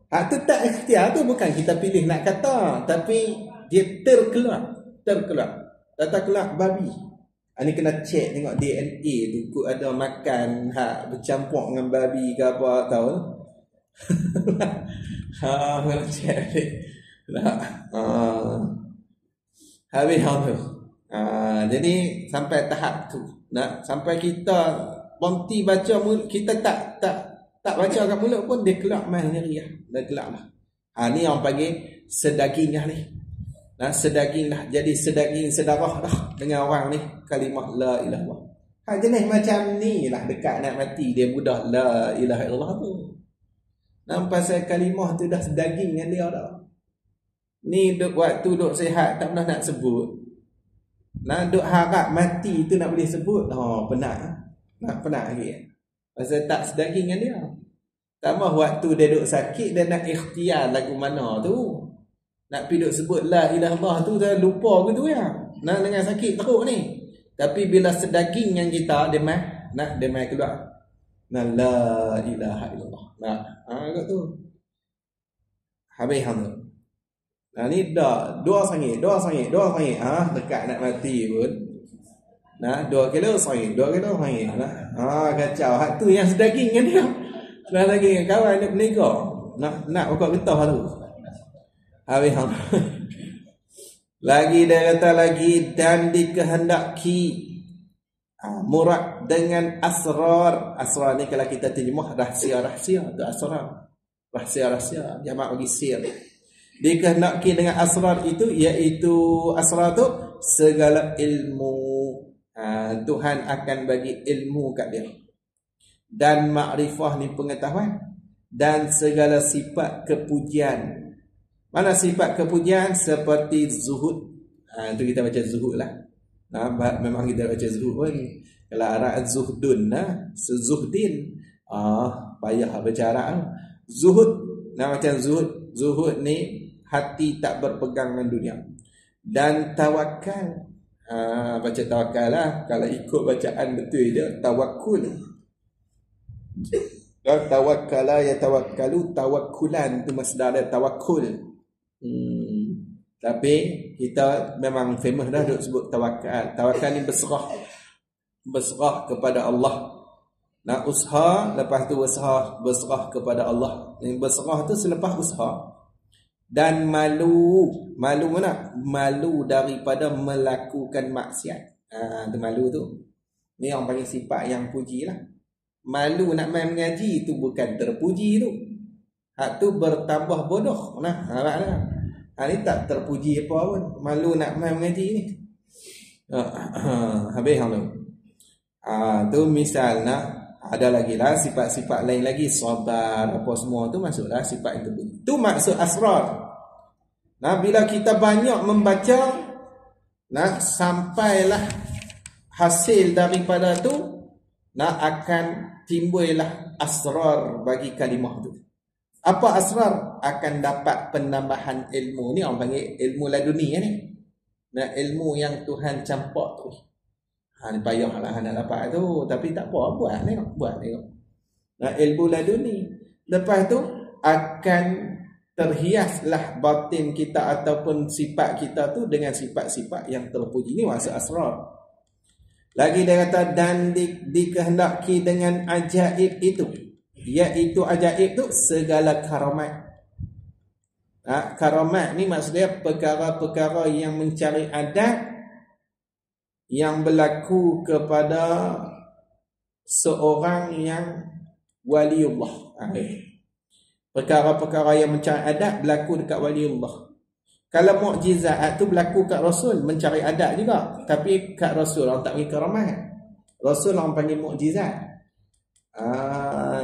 Tu tak ikhtiar tu, bukan kita pilih nak kata, tapi dia terkeluar data keluar babi. Ni kena cek tengok DNA tu kok ada makan bercampur dengan babi ke apa tahu. Kena cek habis tu. Jadi sampai tahap tu. Sampai kita berhenti baca mulut, kita tak baca kat mulut pun dia keluar main sendiri lah. Dia keluar lah. Ni orang panggil sedaging lah ni. Sedaging lah. Jadi sedaging sedarah dah dengan orang ni kalimah la ilaha illallah. Jenis macam ni lah dekat nak mati dia mudah la ilaha illallah tu. Pasal kalimah tu dah sedaging dengan dia dah. Ni waktu duk sihat tak pernah nak sebut. Duk harap mati tu nak boleh sebut. Penat lagi. Pasal tak sedaging dengan dia. Tambah waktu dia duk sakit, dia nak ikhtiar lagu mana tu. Nak pergi duk sebut la ilaha illallah tu, dia lupa gitu ya. Dengan sakit teruk ni. Tapi bila sedaging yang kita, dia mai keluar. La ilaha illallah. Kat tu. Habis tu. Ni dah dua sangit. Dekat nak mati pun. 2 kilo sangit. Kacau. Hak tu yang sedaging kan dia. Lagi dengan kawan nak berniaga. Nak buka getah tu. Habis lagi dia kata lagi, dan dikehendaki murad dengan asrar. Asrar ni kalau kita terjemah rahsia-rahsia tu asrar. Rahsia-rahsia jamak bagi sir. Dikehendaki dengan asrar itu, iaitu asrar tu segala ilmu. Tuhan akan bagi ilmu kat dia. Dan makrifah ni pengetahuan. Dan segala sifat kepujian. Mana sifat kepujian? Seperti zuhud. Itu kita baca zuhud lah. Memang kita baca zuhud pun. Kalau Arab zuhdun sezuhdin. Payah baca Arab. Zuhud. Macam zuhud. Zuhud ni hati tak berpegang dengan dunia. Dan tawakal. Baca tawakal lah. Kalau ikut bacaan betul dia, tawakul. Tawakkala ya tawakkalu, tawakkulan tu masdar dia tawakul. Tapi kita memang famous dah duk sebut tawakal. Tawakal ni berserah kepada Allah. Nak usaha, lepas tu berserah kepada Allah. Yang berserah tu selepas usaha. Dan malu mana? Malu daripada melakukan maksiat. Tu malu tu. Ni orang panggil sifat yang puji lah. Malu nak main mengaji tu bukan terpuji tu. Hak tu bertambah bodoh. Nampak tak? Ni tak terpuji apa pun. Malu nak main mengaji ni. Habis hang tu. Tu misalnya ada lagi lah sifat-sifat lain lagi, sabar apa semua tu masuklah sifat yang terpuji. Tu maksud asrar. Bila kita banyak membaca, sampailah hasil daripada tu, akan timbullah asrar bagi kalimah tu. Apa asrar? Akan dapat penambahan ilmu. Ni orang panggil ilmu laduni ni. Ilmu yang Tuhan campak tu. Ni payahlah nak dapat tu, tapi tak apa, buat tengok. Ilmu laduni. Lepas tu akan terhiaslah batin kita ataupun sifat kita tu dengan sifat-sifat yang terpuji. Ni maksud asrar. Lagi dia kata dan dikehendaki dengan ajaib itu, iaitu ajaib tu segala karamat. Karamat ni maksudnya perkara-perkara yang mencari adat yang berlaku kepada seorang yang waliullah. Perkara-perkara yang mencari adat berlaku dekat waliullah. Kalau mukjizat tu berlaku kat Rasul, mencari adat juga. Tapi kat Rasul orang tak panggil karamat. Rasul orang panggil mukjizat.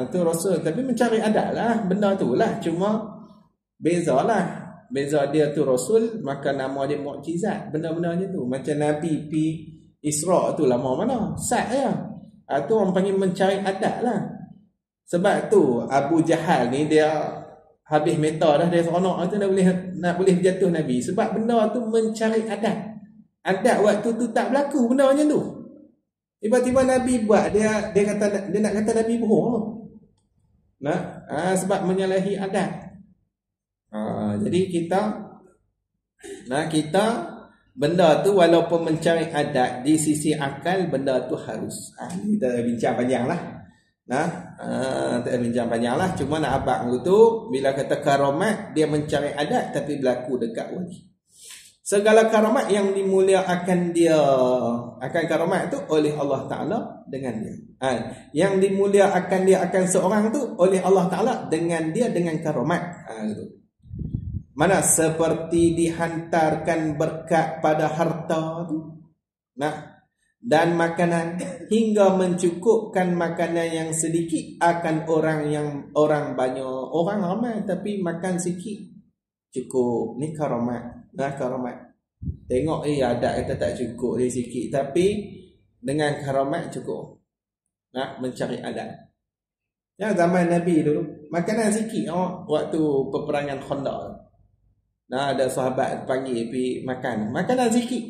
Itu Rasul. Tapi mencari adat lah. Benda tu lah. Cuma bezalah. Beza dia tu Rasul, maka nama dia mukjizat. Benda-benda macam tu. Macam Nabi pi Isra' tu lama mana? Sat je. Tu orang panggil mencari adat lah. Sebab tu Abu Jahal ni dia habis meta dah, dia seronok tu nak boleh jatuh Nabi. Sebab benda tu mencari adat. Adat waktu tu tak berlaku benda macam tu. Tiba-tiba Nabi buat, dia kata dia nak kata Nabi bohong. Sebab menyalahi adat. Jadi kita benda tu walaupun mencari adat di sisi akal, benda tu harus. Kita bincang panjang lah. Kita bincang panjang lah. Cuma nak abang tu bila kata karamat, dia mencari adat tapi berlaku dekat wali. Segala karamat yang dimuliakan dia, akan karamat tu oleh Allah Ta'ala dengan dia. Yang dimuliakan dia akan seorang tu oleh Allah Ta'ala dengan dia, dengan karamat. Gitu. Mana seperti dihantarkan berkat pada harta tu, dan makanan hingga mencukupkan makanan yang sedikit akan orang banyak, orang ramai tapi makan sikit cukup. Ni karamat. Karamat. Tengok adat kita tak cukup dia sikit, tapi dengan karamat cukup. Mencari adat. Yang zaman Nabi dulu makanan sikit waktu peperangan Khandaq. Ada sahabat panggil pergi makan. Makanan sikit.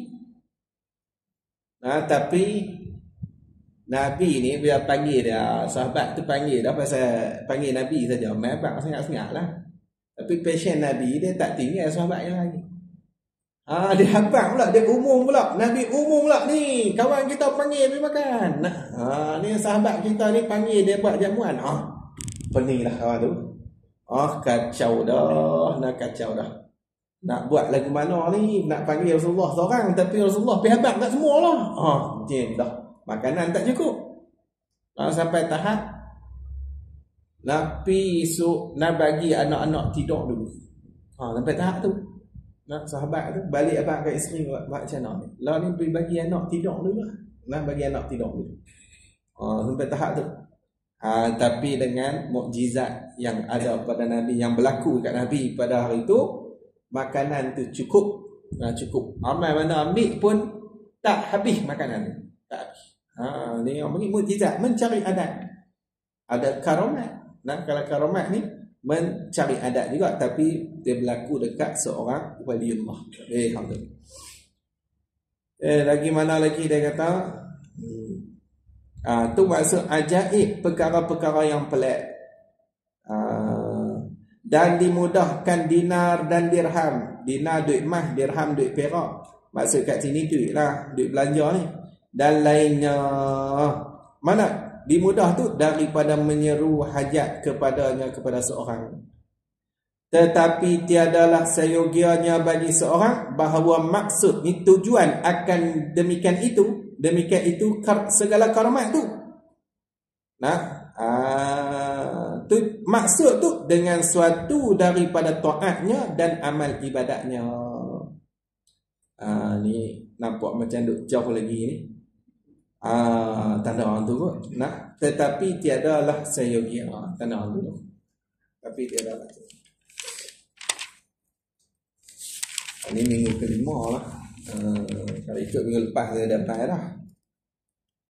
Tapi Nabi ni bila panggil dia, sahabat tu panggil dah pasal panggil Nabi saja. Memang sangat-sangat lah. Tapi passion Nabi dia tak tinggal sahabat yang lain. Dia habang pula, dia umum pula. Nabi umum pula ni. Kawan kita panggil pergi makan. Ni sahabat kita ni panggil dia buat jamuan. Pening lah kawan tu. Kacau dah. Kacau dah. Nak buat lagu mana ni? Nak panggil Rasulullah seorang, tapi Rasulullah pergi habang kat semua lah. Jam dah. Makanan tak cukup. Sampai tahap Nabi nak bagi anak-anak tidur dulu. Sampai tahap tu. Sahabat tu balik abang kat isteri buat macam mana ni? Lah ni bagi anak tidur dulu lah. Bagi anak tidur dulu. Sampai tahap tu. Tapi dengan mukjizat yang ada pada Nabi, yang berlaku kat Nabi pada hari itu, makanan tu cukup. Cukup. Amal mana ambil pun tak habis makanan tu. Tak habis. Ni orang panggil mukjizat, mencari adat. Ada karamat. Kalau karamat ni mencari adat juga, tapi dia berlaku dekat seorang waliullah. Alhamdulillah. Lagi mana lagi dia kata? Tu maksud ajaib, perkara-perkara yang pelik. Dan dimudahkan dinar dan dirham. Dinar duit emas, dirham duit perak. Maksud kat sini duit lah, duit belanja ni. Dan lainnya. Mana? Dimudah tu daripada menyeru hajat kepada seorang. tetapi tiadalah seyogianya bagi seorang bahawa maksud ni tujuan akan demikian itu segala karamat tu. Nah, tu maksud tu dengan suatu daripada taatnya dan amal ibadatnya. Ni nampak macam duk jauh lagi ni. Tanda orang tu kot. Nah, tetapi tiadalah seyogia. Tanda orang tu. Tapi tiadalah. Ini minggu kelima lah. Kalau ikut minggu lepas saya dapat dah.